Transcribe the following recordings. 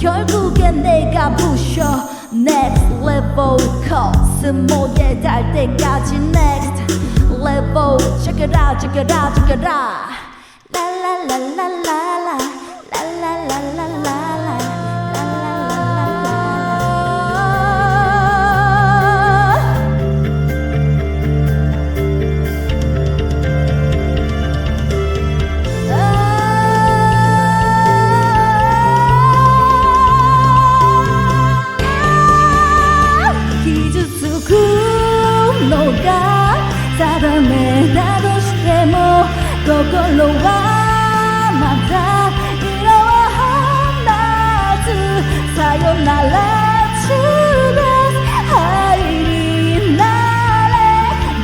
결국엔 내가 부셔 Next level 코스모에 달 때까지 Next level Check it out check it out check it out 라라라라라라 라라라라라라 사람의しても心はまた色を放つさよなら愛になれ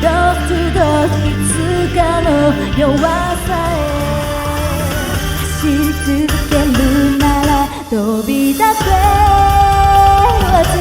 どつどついつかの弱さへ走り続けるなら飛び立てはず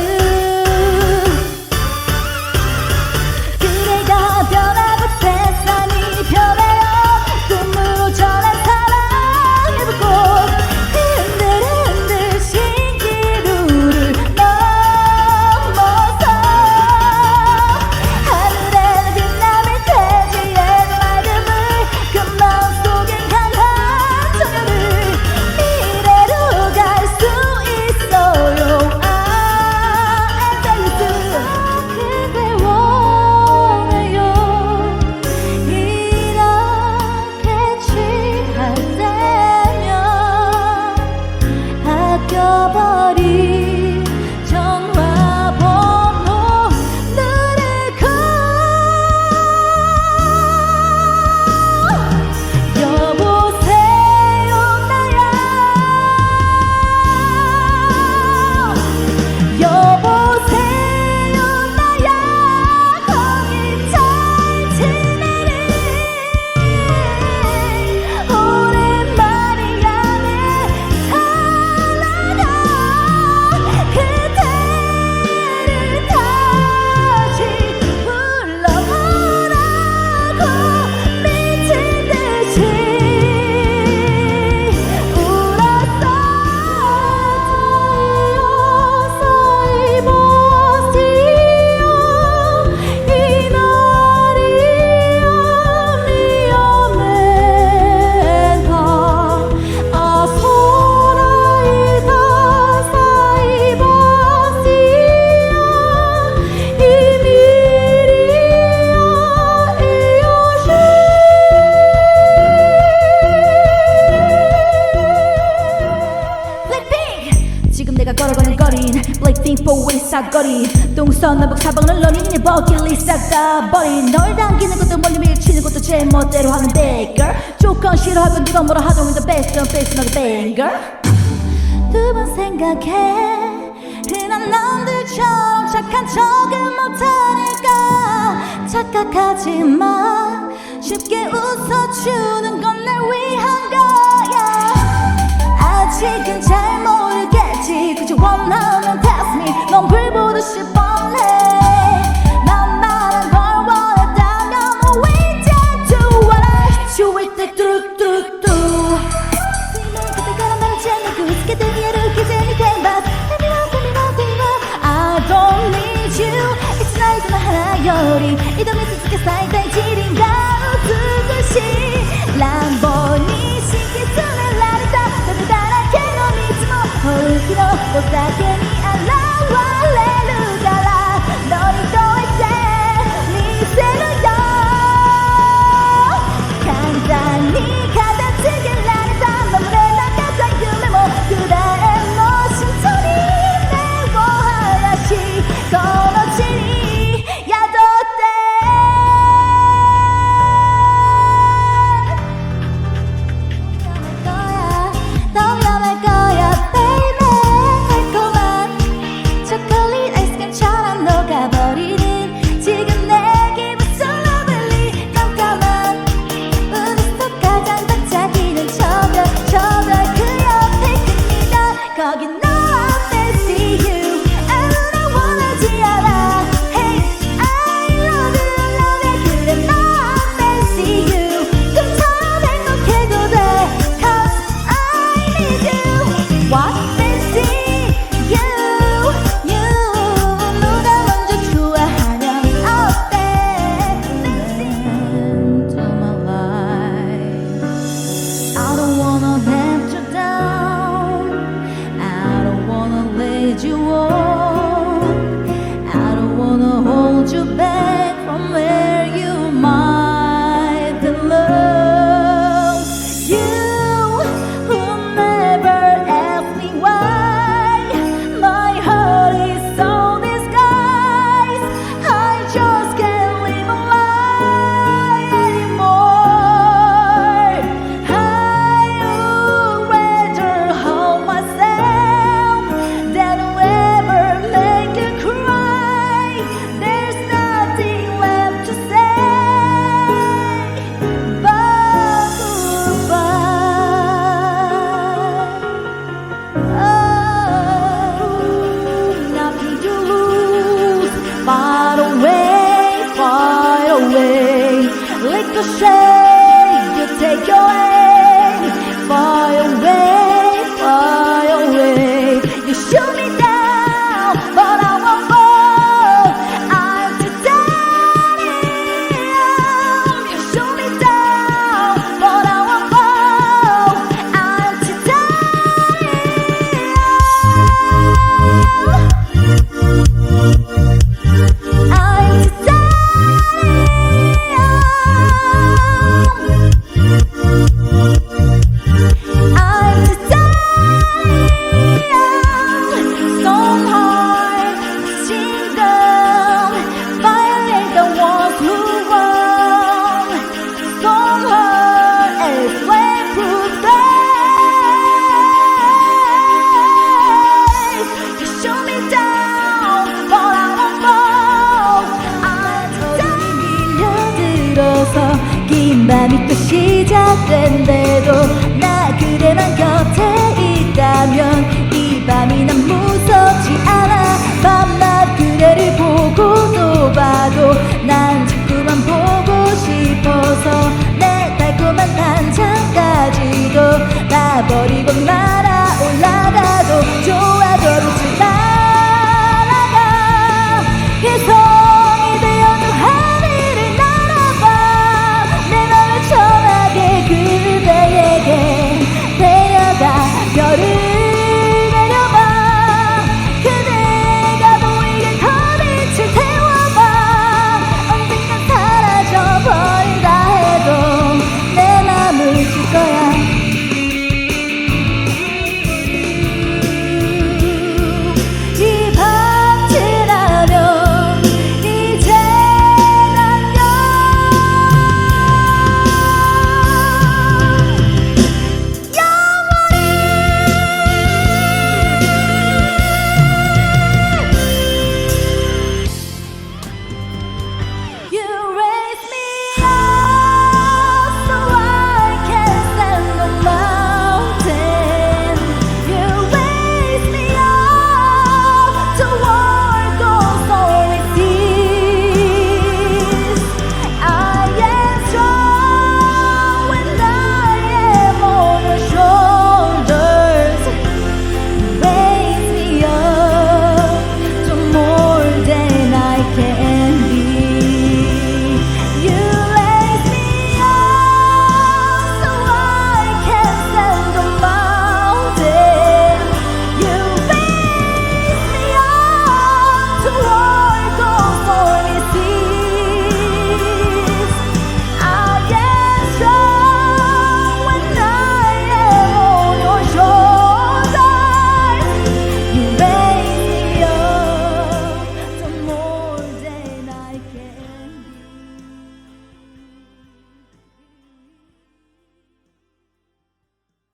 사거리 동서 남북 사방을 너니 네 버킷리스트 싹 다 버린 널 당기는 것도 멀리 밀치는 것도 제 멋대로 하는데 girl 조건 싫어하면 누가 뭐라 하던 with the best don't face not a bang girl 두 번 생각해 흔한 남들처럼 착한 척은 못하니까 착각하지 마 쉽게 웃어주는 건 날 위한 거야 아직은 잘 모르겠지 그저 원하면 test me 넌 불보듯이 뻔해 난 말한 걸 원했다면 we just do what I hit you with the 뚜두뚜두 그때가란 말을 쟁이고 웃게 된 이해를 기재니 땡밭 I don't need you It's not 하나 요리 이동이 수수께 쌓인 질인가 웃듯이 ricochet, you take your aim, far away, far away. You shoot me down, but I won't fall. I'm titanium. You shoot me down, but I won't fall. I'm titanium. I'm 긴 밤이 또 시작된대.